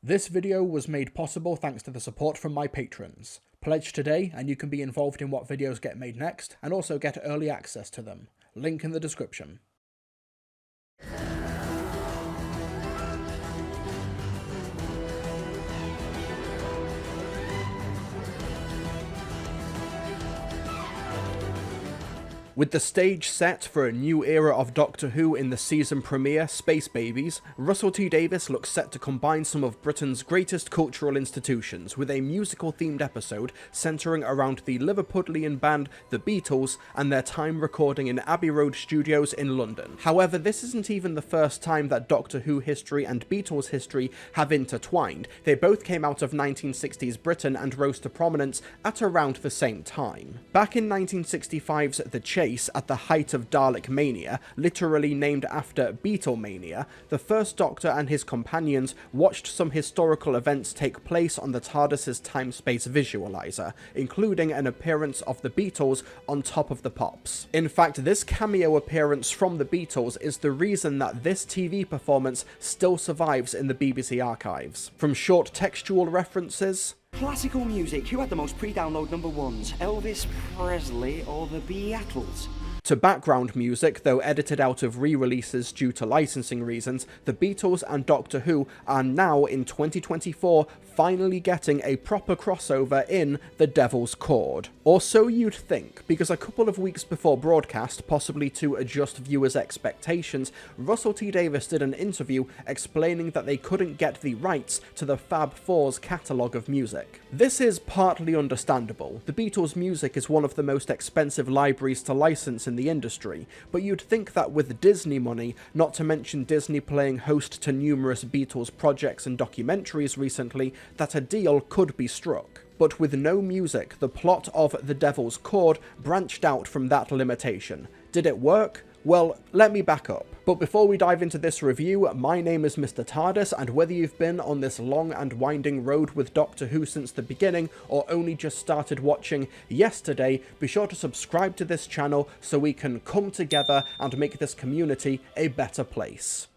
This video was made possible thanks to the support from my patrons. Pledge today and you can be involved in what videos get made next, and also get early access to them. Link in the description. With the stage set for a new era of Doctor Who in the season premiere, Space Babies, Russell T Davies looks set to combine some of Britain's greatest cultural institutions with a musical-themed episode centering around the Liverpudlian band The Beatles and their time recording in Abbey Road Studios in London. However, this isn't even the first time that Doctor Who history and Beatles history have intertwined. They both came out of 1960s Britain and rose to prominence at around the same time. Back in 1965's The Chase, at the height of Dalek Mania, literally named after Beatlemania, the First Doctor and his companions watched some historical events take place on the TARDIS's time-space visualizer, including an appearance of the Beatles on Top of the Pops. In fact, this cameo appearance from the Beatles is the reason that this TV performance still survives in the BBC archives. From short textual references, classical music, who had the most pre-download number ones? Elvis Presley or the Beatles? to background music, though edited out of re-releases due to licensing reasons, the Beatles and Doctor Who are now, in 2024, finally getting a proper crossover in The Devil's Chord. Or so you'd think, because a couple of weeks before broadcast, possibly to adjust viewers' expectations, Russell T Davies did an interview explaining that they couldn't get the rights to the Fab Four's catalogue of music. This is partly understandable. The Beatles' music is one of the most expensive libraries to license in the industry, but you'd think that with Disney money, not to mention Disney playing host to numerous Beatles projects and documentaries recently, that a deal could be struck. But with no music, the plot of The Devil's Chord branched out from that limitation. Did it work? Well, let me back up. But before we dive into this review, my name is Mr. TARDIS, and whether you've been on this long and winding road with Doctor Who since the beginning, or only just started watching yesterday, be sure to subscribe to this channel so we can come together and make this community a better place.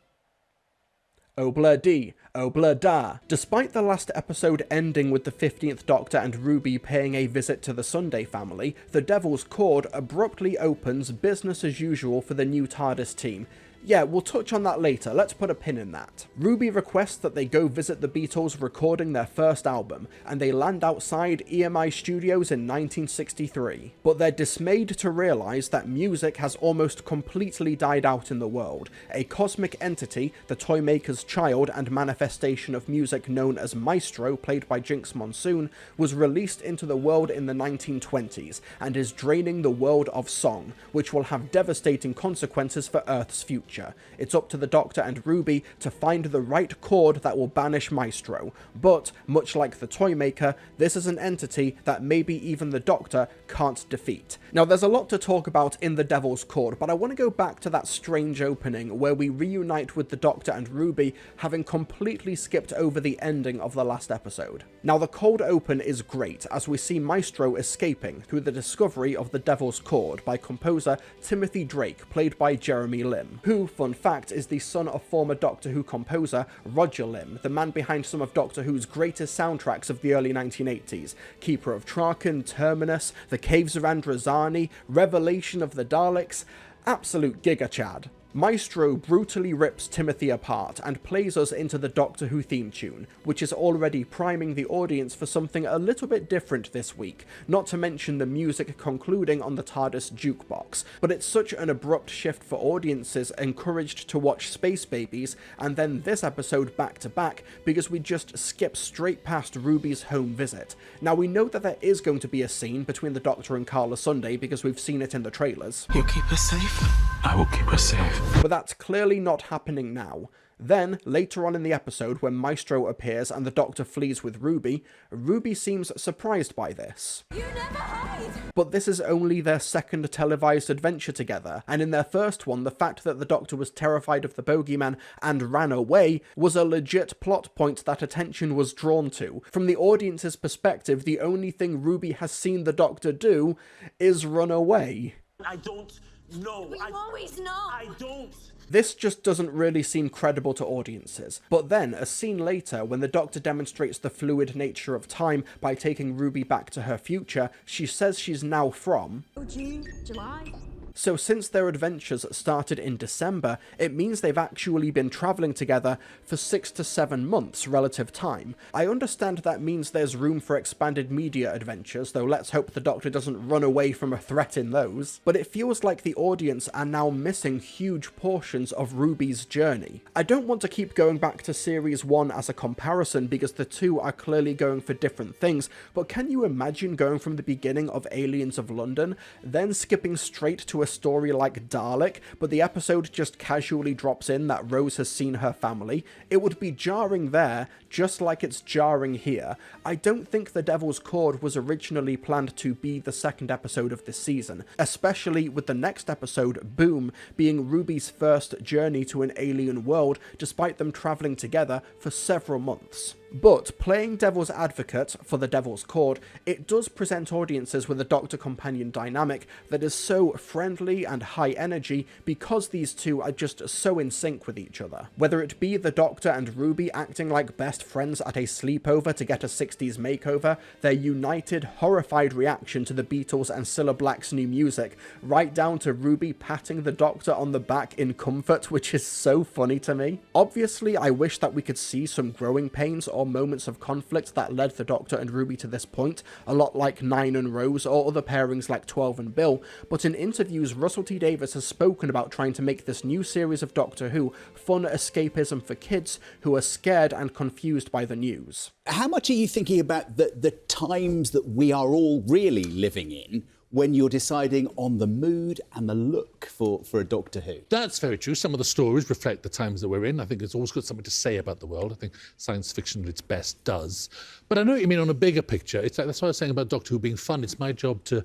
Obla-dee, obla-da. Despite the last episode ending with the 15th Doctor and Ruby paying a visit to the Sunday family, The Devil's Chord abruptly opens business as usual for the new TARDIS team. Yeah, we'll touch on that later, let's put a pin in that. Ruby requests that they go visit the Beatles recording their first album, and they land outside EMI Studios in 1963. But they're dismayed to realise that music has almost completely died out in the world. A cosmic entity, the Toymaker's child and manifestation of music known as Maestro, played by Jinx Monsoon, was released into the world in the 1920s, and is draining the world of song, which will have devastating consequences for Earth's future. It's up to the Doctor and Ruby to find the right chord that will banish Maestro, but, much like the Toymaker, this is an entity that maybe even the Doctor can't defeat. Now, there's a lot to talk about in The Devil's Chord, but I want to go back to that strange opening where we reunite with the Doctor and Ruby, having completely skipped over the ending of the last episode. Now, the cold open is great, as we see Maestro escaping through the discovery of The Devil's Chord by composer Timothy Drake, played by Jeremy Lim, who, fun fact, is the son of former Doctor Who composer Roger Lim, the man behind some of Doctor Who's greatest soundtracks of the early 1980s, Keeper of Traken, Terminus, The Caves of Androzani, Revelation of the Daleks, absolute giga-chad. Maestro brutally rips Timothy apart and plays us into the Doctor Who theme tune, which is already priming the audience for something a little bit different this week, not to mention the music concluding on the TARDIS jukebox, but it's such an abrupt shift for audiences encouraged to watch Space Babies and then this episode back to back because we just skip straight past Ruby's home visit. Now, we know that there is going to be a scene between the Doctor and Carla Sunday because we've seen it in the trailers. You'll keep us safe? I will keep us safe. But that's clearly not happening now. Then, later on in the episode, when Maestro appears and the Doctor flees with Ruby, Ruby seems surprised by this. You never hide! But this is only their second televised adventure together, and in their first one, the fact that the Doctor was terrified of the bogeyman and ran away was a legit plot point that attention was drawn to. From the audience's perspective, the only thing Ruby has seen the Doctor do is run away. I don't know. You always know. I don't. This just doesn't really seem credible to audiences. But then, a scene later, when the Doctor demonstrates the fluid nature of time by taking Ruby back to her future, she says she's now from June, July. So since their adventures started in December, it means they've actually been travelling together for 6 to 7 months relative time. I understand that means there's room for expanded media adventures, though let's hope the Doctor doesn't run away from a threat in those. But it feels like the audience are now missing huge portions of Ruby's journey. I don't want to keep going back to Series 1 as a comparison because the two are clearly going for different things, but can you imagine going from the beginning of Aliens of London, then skipping straight to a story like Dalek, but the episode just casually drops in that Rose has seen her family? It would be jarring there, just like it's jarring here. I don't think The Devil's Chord was originally planned to be the second episode of this season, especially with the next episode, Boom, being Ruby's first journey to an alien world, despite them travelling together for several months. But, playing devil's advocate for The Devil's Chord, it does present audiences with a Doctor-companion dynamic that is so friendly and high energy because these two are just so in sync with each other. Whether it be the Doctor and Ruby acting like best friends at a sleepover to get a 60s makeover, their united, horrified reaction to the Beatles and Cilla Black's new music, right down to Ruby patting the Doctor on the back in comfort, which is so funny to me. Obviously, I wish that we could see some growing pains or moments of conflict that led the Doctor and Ruby to this point, a lot like Nine and Rose or other pairings like 12 and Bill, but in interviews Russell T Davies has spoken about trying to make this new series of Doctor Who fun escapism for kids who are scared and confused by the news. How much are you thinking about the times that we are all really living in when you're deciding on the mood and the look for a Doctor Who? That's very true. Some of the stories reflect the times that we're in. I think it's always got something to say about the world. I think science fiction at its best does. But I know what you mean on a bigger picture. It's like, that's what I was saying about Doctor Who being fun. It's my job to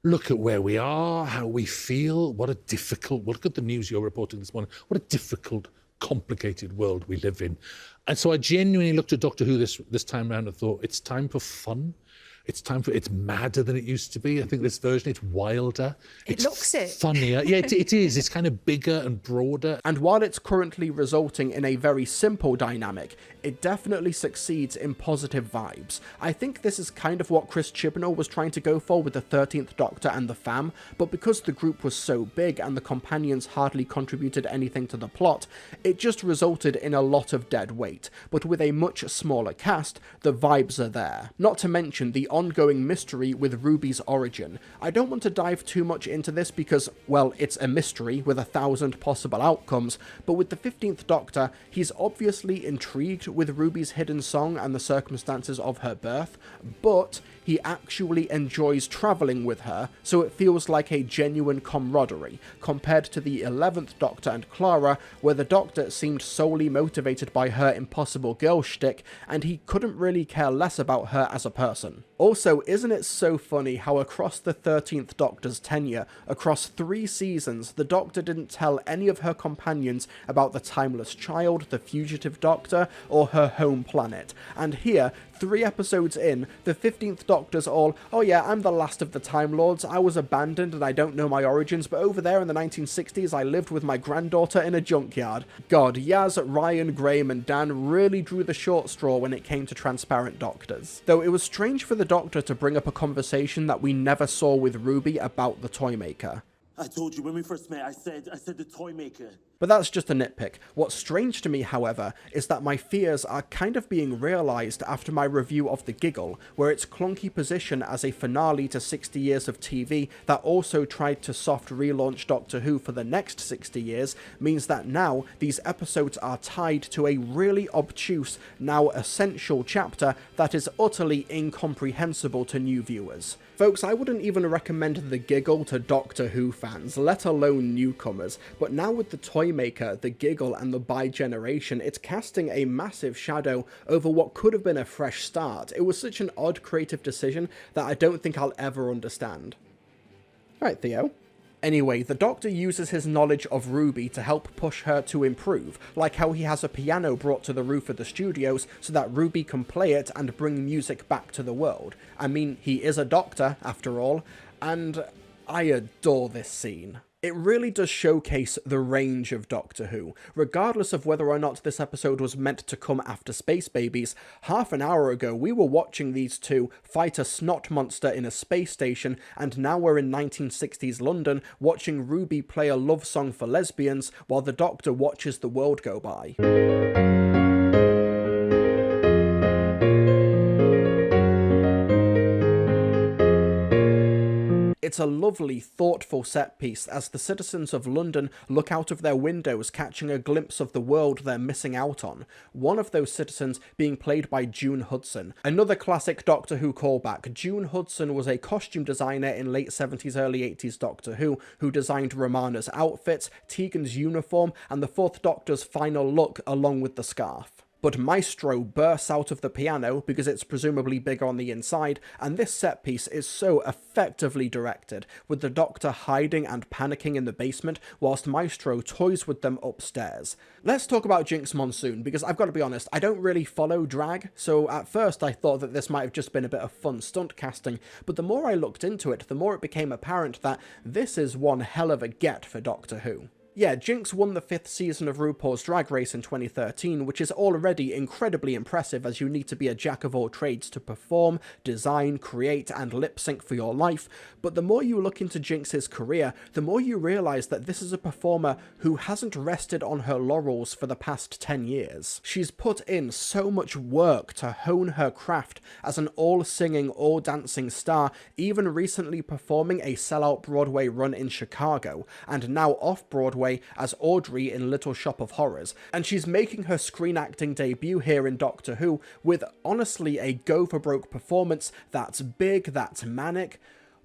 look at where we are, how we feel, look at the news you're reporting this morning, what a difficult, complicated world we live in. And so I genuinely looked at Doctor Who this time around and thought, it's time for fun. It's madder than it used to be. I think this version, it's wilder. It looks it. Funnier. Yeah, it is. It's kind of bigger and broader. And while it's currently resulting in a very simple dynamic, it definitely succeeds in positive vibes. I think this is kind of what Chris Chibnall was trying to go for with the 13th Doctor and the fam, but because the group was so big and the companions hardly contributed anything to the plot, it just resulted in a lot of dead weight. But with a much smaller cast, the vibes are there. Not to mention the ongoing mystery with Ruby's origin. I don't want to dive too much into this because, well, it's a mystery with 1,000 possible outcomes, but with the 15th Doctor, he's obviously intrigued with Ruby's hidden song and the circumstances of her birth, but he actually enjoys travelling with her, so it feels like a genuine camaraderie, compared to the 11th Doctor and Clara, where the Doctor seemed solely motivated by her impossible girl shtick, and he couldn't really care less about her as a person. Also, isn't it so funny how across the 13th Doctor's tenure, across 3 seasons, the Doctor didn't tell any of her companions about the Timeless Child, the Fugitive Doctor, or her home planet. And here, 3 episodes in, the 15th Doctor's all, oh yeah, I'm the last of the Time Lords, I was abandoned and I don't know my origins, but over there in the 1960s I lived with my granddaughter in a junkyard. God, Yaz, Ryan, Graham and Dan really drew the short straw when it came to transparent Doctors. Though it was strange for the Doctor to bring up a conversation that we never saw with Ruby about the Toymaker. I told you when we first met, I said the Toymaker. But that's just a nitpick. What's strange to me, however, is that my fears are kind of being realised after my review of The Giggle, where its clunky position as a finale to 60 years of TV that also tried to soft relaunch Doctor Who for the next 60 years means that now these episodes are tied to a really obtuse, now essential chapter that is utterly incomprehensible to new viewers. Folks, I wouldn't even recommend The Giggle to Doctor Who fans, let alone newcomers, but now with the Toymaker, The Giggle and the Bi-Generation, it's casting a massive shadow over what could have been a fresh start. It was such an odd creative decision that I don't think I'll ever understand. Alright, Theo. Anyway, the Doctor uses his knowledge of Ruby to help push her to improve, like how he has a piano brought to the roof of the studios so that Ruby can play it and bring music back to the world. I mean, he is a doctor, after all, and I adore this scene. It really does showcase the range of Doctor Who. Regardless of whether or not this episode was meant to come after Space Babies, half an hour ago we were watching these two fight a snot monster in a space station, and now we're in 1960s London watching Ruby play a love song for lesbians while the Doctor watches the world go by. It's a lovely, thoughtful set piece as the citizens of London look out of their windows catching a glimpse of the world they're missing out on. One of those citizens being played by June Hudson. Another classic Doctor Who callback. June Hudson was a costume designer in late 70s, early 80s Doctor Who designed Romana's outfits, Tegan's uniform, and the Fourth Doctor's final look along with the scarf. But Maestro bursts out of the piano because it's presumably bigger on the inside, and this set piece is so effectively directed, with the Doctor hiding and panicking in the basement whilst Maestro toys with them upstairs. Let's talk about Jinx Monsoon, because I've got to be honest, I don't really follow drag, so at first I thought that this might have just been a bit of fun stunt casting, but the more I looked into it, the more it became apparent that this is one hell of a get for Doctor Who. Yeah, Jinx won the 5th season of RuPaul's Drag Race in 2013, which is already incredibly impressive as you need to be a jack of all trades to perform, design, create, and lip-sync for your life, but the more you look into Jinx's career, the more you realise that this is a performer who hasn't rested on her laurels for the past 10 years. She's put in so much work to hone her craft as an all-singing, all-dancing star, even recently performing a sellout Broadway run in Chicago, and now off-Broadway as Audrey in Little Shop of Horrors, and she's making her screen acting debut here in Doctor Who with honestly a go-for-broke performance that's big, that's manic,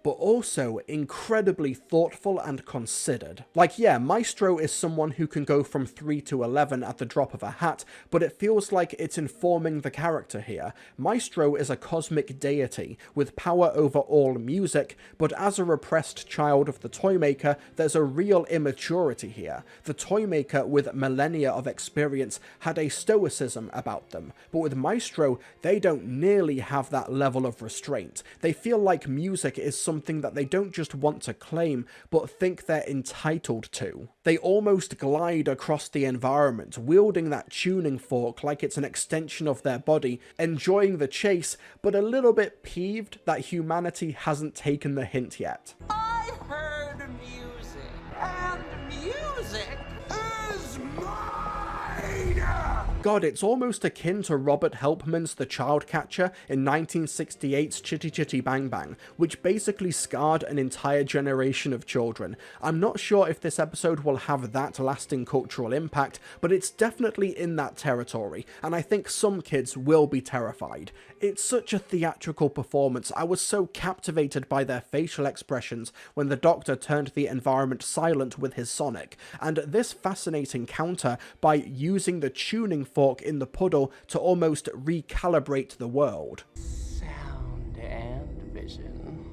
but also incredibly thoughtful and considered. Like, yeah, Maestro is someone who can go from 3 to 11 at the drop of a hat, but it feels like it's informing the character here. Maestro is a cosmic deity with power over all music, but as a repressed child of the Toymaker, there's a real immaturity here. The Toymaker, with millennia of experience, had a stoicism about them, but with Maestro, they don't nearly have that level of restraint. They feel like music is something that they don't just want to claim, but think they're entitled to. They almost glide across the environment, wielding that tuning fork like it's an extension of their body, enjoying the chase, but a little bit peeved that humanity hasn't taken the hint yet. I heard music, and music is mine! God, it's almost akin to Robert Helpman's The Child Catcher in 1968's Chitty Chitty Bang Bang, which basically scarred an entire generation of children. I'm not sure if this episode will have that lasting cultural impact, but it's definitely in that territory, and I think some kids will be terrified. It's such a theatrical performance. I was so captivated by their facial expressions when the Doctor turned the environment silent with his sonic, and this fascinating counter by using the tuning fork in the puddle to almost recalibrate the world. Sound and vision.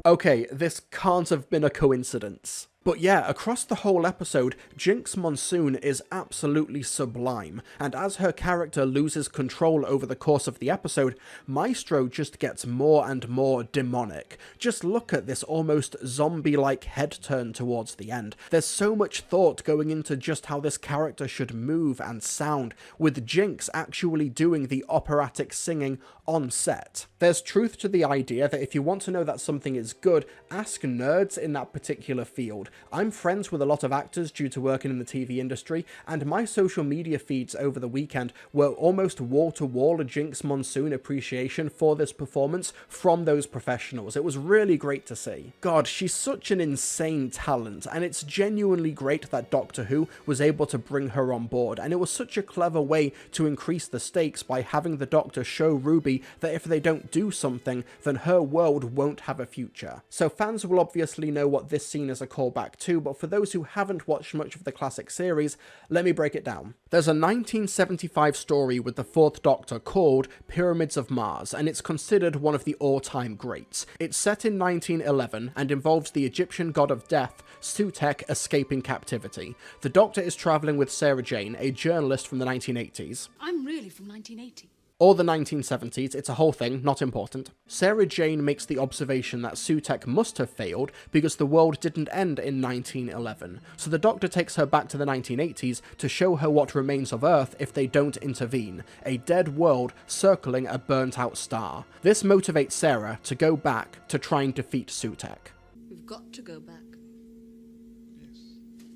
Okay, this can't have been a coincidence. But yeah, across the whole episode, Jinx Monsoon is absolutely sublime, and as her character loses control over the course of the episode, Maestro just gets more and more demonic. Just look at this almost zombie-like head turn towards the end. There's so much thought going into just how this character should move and sound, with Jinx actually doing the operatic singing on set. There's truth to the idea that if you want to know that something is good, ask nerds in that particular field. I'm friends with a lot of actors due to working in the TV industry, and my social media feeds over the weekend were almost wall-to-wall a Jinx Monsoon appreciation for this performance from those professionals. It was really great to see. God, she's such an insane talent, and it's genuinely great that Doctor Who was able to bring her on board, and it was such a clever way to increase the stakes by having the Doctor show Ruby that if they don't do something, then her world won't have a future. So fans will obviously know what this scene is a callback to, but for those who haven't watched much of the classic series, let me break it down. There's a 1975 story with the Fourth Doctor called Pyramids of Mars, and it's considered one of the all-time greats. It's set in 1911 and involves the Egyptian god of death, Sutekh, escaping captivity. The Doctor is travelling with Sarah Jane, a journalist from the 1980s. I'm really from 1980. Or the 1970s, it's a whole thing, not important. Sarah Jane makes the observation that Sutekh must have failed because the world didn't end in 1911, so the Doctor takes her back to the 1980s to show her what remains of Earth if they don't intervene, a dead world circling a burnt-out star. This motivates Sarah to go back to try and defeat Sutekh. We've got to go back.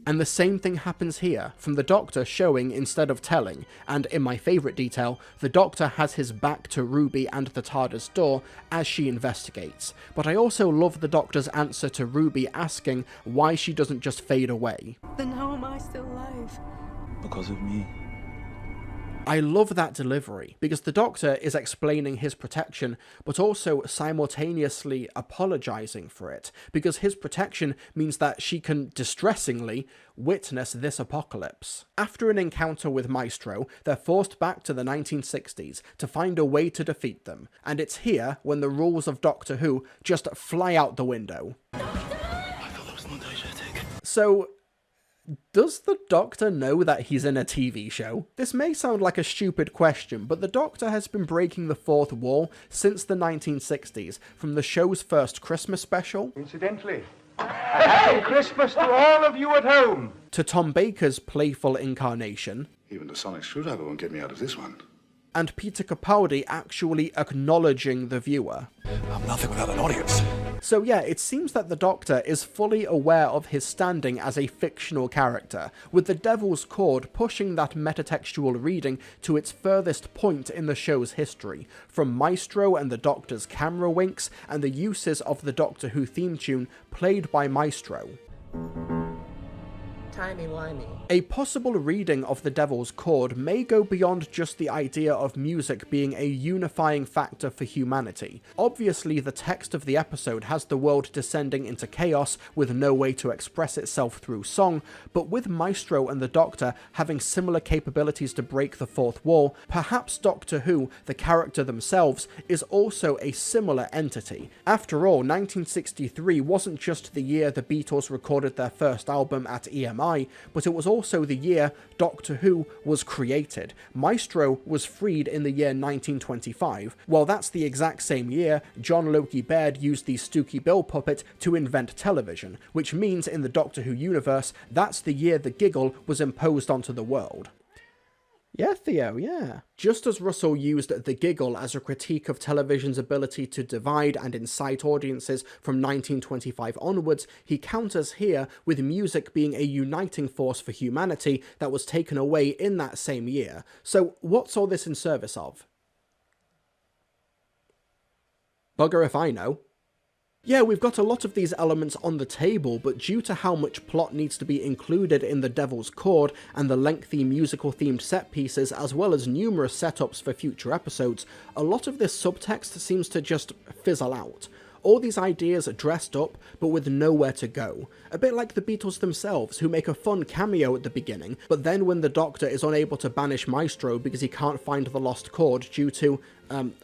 And the same thing happens here, from the Doctor showing instead of telling, and in my favourite detail, the Doctor has his back to Ruby and the TARDIS door as she investigates. But I also love the Doctor's answer to Ruby asking why she doesn't just fade away. Then how am I still alive? Because of me. I love that delivery, because the Doctor is explaining his protection, but also simultaneously apologising for it, because his protection means that she can distressingly witness this apocalypse. After an encounter with Maestro, they're forced back to the 1960s to find a way to defeat them, and it's here when the rules of Doctor Who just fly out the window. So, does the Doctor know that he's in a TV show? This may sound like a stupid question, but the Doctor has been breaking the fourth wall since the 1960s, from the show's first Christmas special, incidentally, a happy Christmas to all of you at home, to Tom Baker's playful incarnation, even the sonic screwdriver won't get me out of this one, and Peter Capaldi actually acknowledging the viewer. I'm nothing without an audience. So yeah, it seems that the Doctor is fully aware of his standing as a fictional character, with the Devil's Chord pushing that metatextual reading to its furthest point in the show's history, from Maestro and the Doctor's camera winks and the uses of the Doctor Who theme tune played by Maestro. Timey-wimey. A possible reading of the Devil's Chord may go beyond just the idea of music being a unifying factor for humanity. Obviously, the text of the episode has the world descending into chaos with no way to express itself through song, but with Maestro and the Doctor having similar capabilities to break the fourth wall, perhaps Doctor Who, the character themselves, is also a similar entity. After all, 1963 wasn't just the year the Beatles recorded their first album at EMI, but it was also the year Doctor Who was created. Maestro was freed in the year 1925. Well, that's the exact same year John Logie Baird used the Stooky Bill puppet to invent television, which means in the Doctor Who universe, that's the year the giggle was imposed onto the world. Yeah, Theo, yeah. Just as Russell used the giggle as a critique of television's ability to divide and incite audiences from 1925 onwards, he counters here with music being a uniting force for humanity that was taken away in that same year. So what's all this in service of? Bugger if I know. Yeah, we've got a lot of these elements on the table, but due to how much plot needs to be included in the Devil's Chord and the lengthy musical-themed set pieces, as well as numerous setups for future episodes, a lot of this subtext seems to just fizzle out. All these ideas are dressed up, but with nowhere to go. A bit like the Beatles themselves, who make a fun cameo at the beginning, but then when the Doctor is unable to banish Maestro because he can't find the lost chord due to,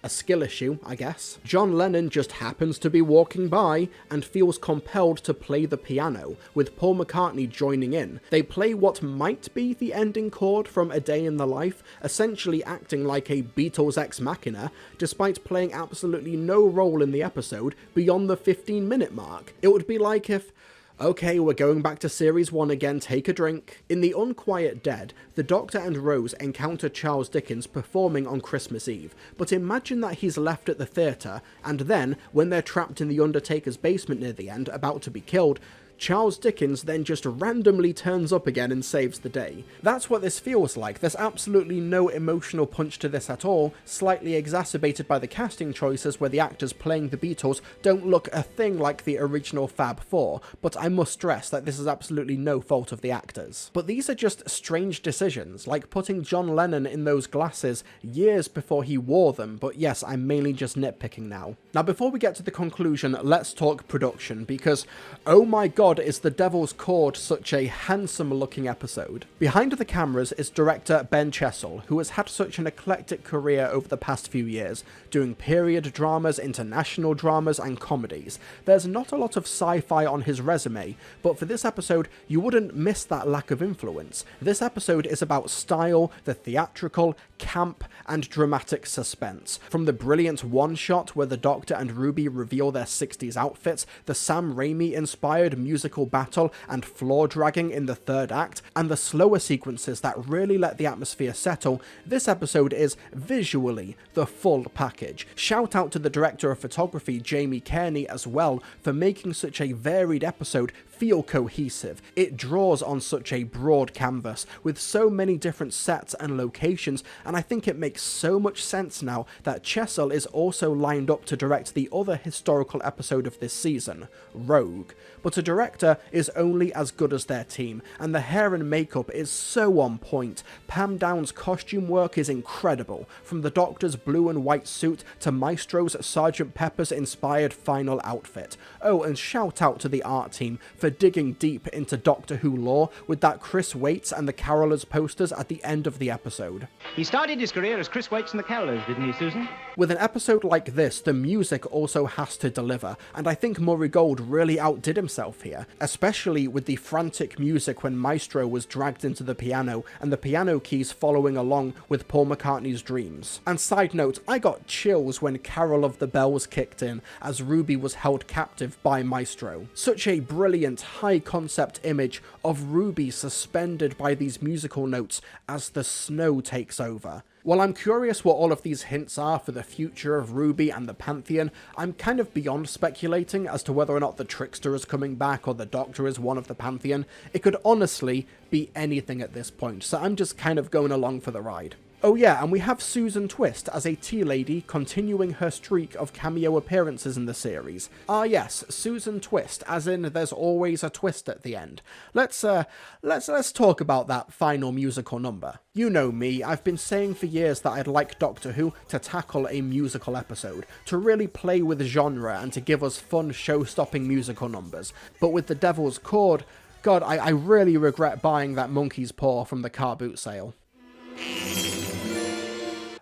a skill issue, I guess, John Lennon just happens to be walking by and feels compelled to play the piano, with Paul McCartney joining in. They play what might be the ending chord from A Day in the Life, essentially acting like a Beatles ex machina, despite playing absolutely no role in the episode beyond the 15-minute mark. It would be like if, okay, we're going back to Series 1 again, take a drink. In The Unquiet Dead, the Doctor and Rose encounter Charles Dickens performing on Christmas Eve, but imagine that he's left at the theatre, and then, when they're trapped in the Undertaker's basement near the end, about to be killed, Charles Dickens then just randomly turns up again and saves the day. That's what this feels like. There's absolutely no emotional punch to this at all, slightly exacerbated by the casting choices where the actors playing the Beatles don't look a thing like the original Fab Four, but I must stress that this is absolutely no fault of the actors. But these are just strange decisions, like putting John Lennon in those glasses years before he wore them, but yes, I'm mainly just nitpicking now. Now before we get to the conclusion, let's talk production, because oh my god, God is The Devil's Chord such a handsome-looking episode? Behind the cameras is director Ben Chessel, who has had such an eclectic career over the past few years, doing period dramas, international dramas, and comedies. There's not a lot of sci-fi on his resume, but for this episode, you wouldn't miss that lack of influence. This episode is about style, the theatrical, camp, and dramatic suspense. From the brilliant one-shot where the Doctor and Ruby reveal their 60s outfits, the Sam Raimi-inspired musical battle and floor dragging in the third act, and the slower sequences that really let the atmosphere settle, this episode is visually the full package. Shout out to the director of photography, Jamie Kearney, as well, for making such a varied episode feel cohesive. It draws on such a broad canvas with so many different sets and locations, and I think it makes so much sense now that Chessel is also lined up to direct the other historical episode of this season, Rogue. But a director is only as good as their team, and the hair and makeup is so on point. Pam Down's costume work is incredible, from the Doctor's blue and white suit to Maestro's Sgt. Pepper's inspired final outfit. Oh, and shout out to the art team for digging deep into Doctor Who lore with that Chris Waits and the Carolers posters at the end of the episode. He started his career as Chris Waits and the Carolers, didn't he, Susan? With an episode like this, the music also has to deliver, and I think Murray Gold really outdid himself here, especially with the frantic music when Maestro was dragged into the piano and the piano keys following along with Paul McCartney's Dreams. And side note, I got chills when Carol of the Bells kicked in as Ruby was held captive by Maestro. Such a brilliant high concept image of Ruby suspended by these musical notes as the snow takes over. While I'm curious what all of these hints are for the future of Ruby and the Pantheon, I'm kind of beyond speculating as to whether or not the Trickster is coming back or the Doctor is one of the Pantheon. It could honestly be anything at this point, so I'm just kind of going along for the ride. Oh yeah, and we have Susan Twist as a tea lady continuing her streak of cameo appearances in the series. Ah yes, Susan Twist, as in there's always a twist at the end. Let's talk about that final musical number. You know me, I've been saying for years that I'd like Doctor Who to tackle a musical episode, to really play with genre and to give us fun show-stopping musical numbers. But with The Devil's Chord, God, I really regret buying that monkey's paw from the car boot sale.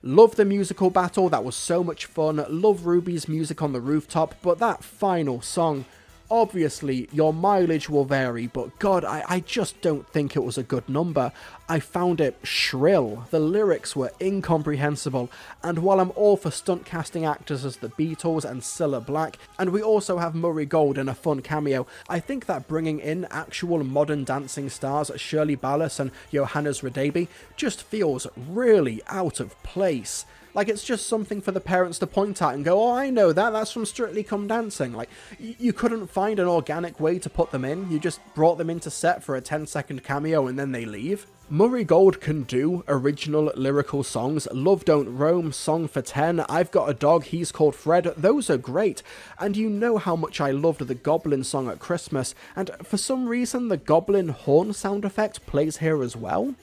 Love the musical battle, that was so much fun. Love Ruby's music on the rooftop, but that final song, obviously your mileage will vary, but God, I just don't think it was a good number. I found it shrill, the lyrics were incomprehensible, and while I'm all for stunt casting actors as the Beatles and Cilla Black, and we also have Murray Gold in a fun cameo, I think that bringing in actual modern dancing stars Shirley Ballas and Johannes Radebe just feels really out of place. Like, it's just something for the parents to point at and go, oh, I know that's from Strictly Come Dancing. Like, you couldn't find an organic way to put them in, you just brought them into set for a 10-second cameo and then they leave. Murray Gold can do original lyrical songs. Love Don't Roam, Song for 10, I've Got a Dog, He's Called Fred, those are great. And you know how much I loved the Goblin song at Christmas, and for some reason the Goblin horn sound effect plays here as well.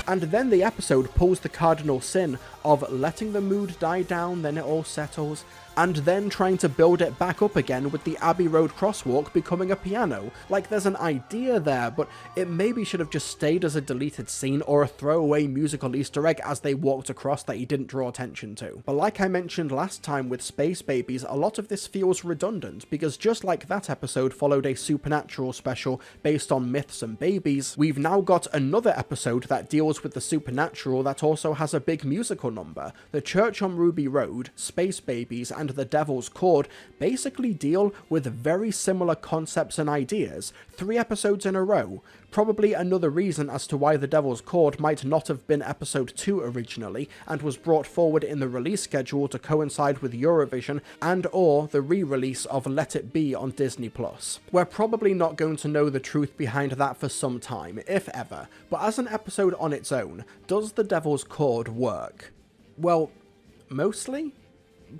And then the episode pulls the cardinal sin of letting the mood die down, then it all settles, and then trying to build it back up again with the Abbey Road crosswalk becoming a piano. Like, there's an idea there, but it maybe should have just stayed as a deleted scene or a throwaway musical Easter egg as they walked across that he didn't draw attention to. But like I mentioned last time with Space Babies, a lot of this feels redundant, because just like that episode followed a supernatural special based on myths and babies, we've now got another episode that deals with the supernatural that also has a big musical number. The Church on Ruby Road, Space Babies, and The Devil's Chord basically deal with very similar concepts and ideas, 3 episodes in a row. Probably another reason as to why The Devil's Chord might not have been episode 2 originally, and was brought forward in the release schedule to coincide with Eurovision and or the re-release of Let It Be on Disney+. We're probably not going to know the truth behind that for some time, if ever, but as an episode on its own, does The Devil's Chord work? Well, mostly?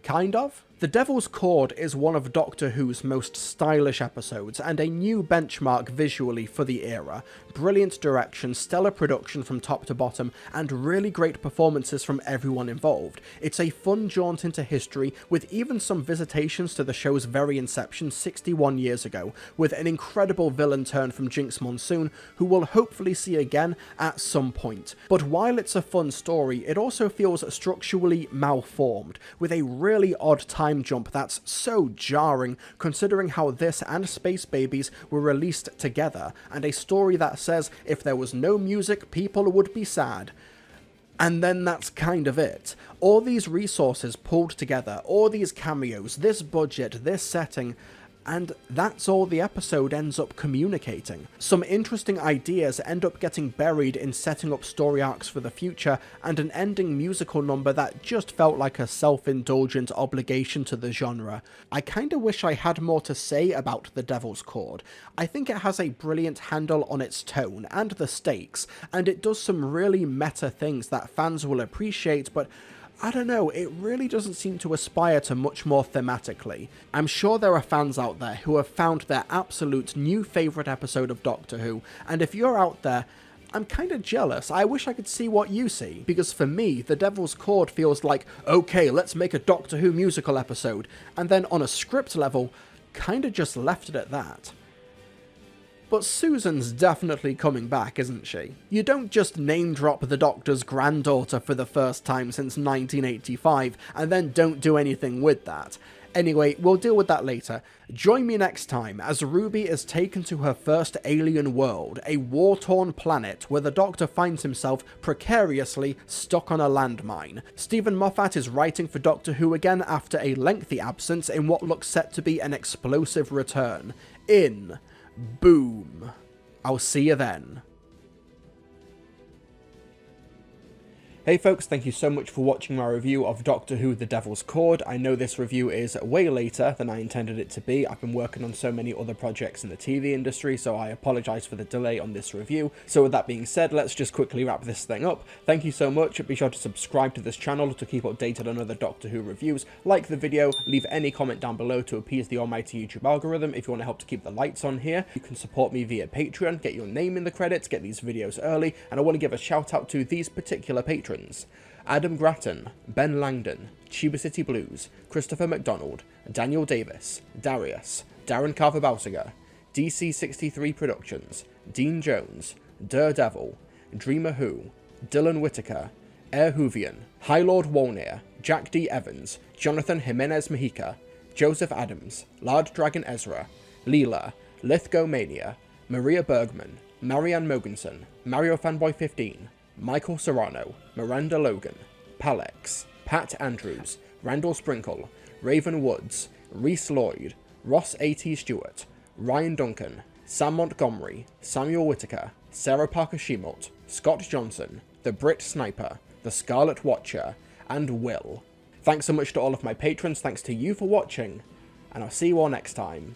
Kind of? The Devil's Chord is one of Doctor Who's most stylish episodes, and a new benchmark visually for the era. Brilliant direction, stellar production from top to bottom, and really great performances from everyone involved. It's a fun jaunt into history, with even some visitations to the show's very inception 61 years ago, with an incredible villain turn from Jinx Monsoon, who we'll hopefully see again at some point. But while it's a fun story, it also feels structurally malformed, with a really odd time jump that's so jarring considering how this and Space Babies were released together, and a story that says if there was no music, people would be sad. And then that's kind of it. All these resources pulled together, all these cameos, this budget, this setting, and that's all the episode ends up communicating. Some interesting ideas end up getting buried in setting up story arcs for the future, and an ending musical number that just felt like a self-indulgent obligation to the genre. I kinda wish I had more to say about The Devil's Chord. I think it has a brilliant handle on its tone and the stakes, and it does some really meta things that fans will appreciate, but I don't know, it really doesn't seem to aspire to much more thematically. I'm sure there are fans out there who have found their absolute new favourite episode of Doctor Who, and if you're out there, I'm kinda jealous. I wish I could see what you see, because for me, The Devil's Chord feels like, okay, let's make a Doctor Who musical episode, and then on a script level, kinda just left it at that. But Susan's definitely coming back, isn't she? You don't just name-drop the Doctor's granddaughter for the first time since 1985, and then don't do anything with that. Anyway, we'll deal with that later. Join me next time as Ruby is taken to her first alien world, a war-torn planet where the Doctor finds himself precariously stuck on a landmine. Stephen Moffat is writing for Doctor Who again after a lengthy absence in what looks set to be an explosive return. In Boom. I'll see you then. Hey folks, thank you so much for watching my review of Doctor Who The Devil's Chord. I know this review is way later than I intended it to be. I've been working on so many other projects in the TV industry, so I apologise for the delay on this review. So with that being said, let's just quickly wrap this thing up. Thank you so much. Be sure to subscribe to this channel to keep updated on other Doctor Who reviews. Like the video, leave any comment down below to appease the almighty YouTube algorithm if you want to help to keep the lights on here. You can support me via Patreon, get your name in the credits, get these videos early, and I want to give a shout out to these particular patrons. Adam Grattan, Ben Langdon, Tuba City Blues, Christopher McDonald, Daniel Davis, Darius, Darren Carver-Bausiger, DC63 Productions, Dean Jones, Daredevil, Dreamer Who, Dylan Whitaker, Air Hoovian, High Lord Wolnir, Jack D. Evans, Jonathan Jimenez Mejica, Joseph Adams, Lard Dragon Ezra, Leela, Lithgomania, Maria Bergman, Marianne Mogensen, Mario Fanboy 15, Michael Serrano, Miranda Logan, Palex, Pat Andrews, Randall Sprinkle, Raven Woods, Reese Lloyd, Ross A.T. Stewart, Ryan Duncan, Sam Montgomery, Samuel Whitaker, Sarah Parker Shemalt, Scott Johnson, The Brit Sniper, The Scarlet Watcher, and Will. Thanks so much to all of my patrons, thanks to you for watching, and I'll see you all next time.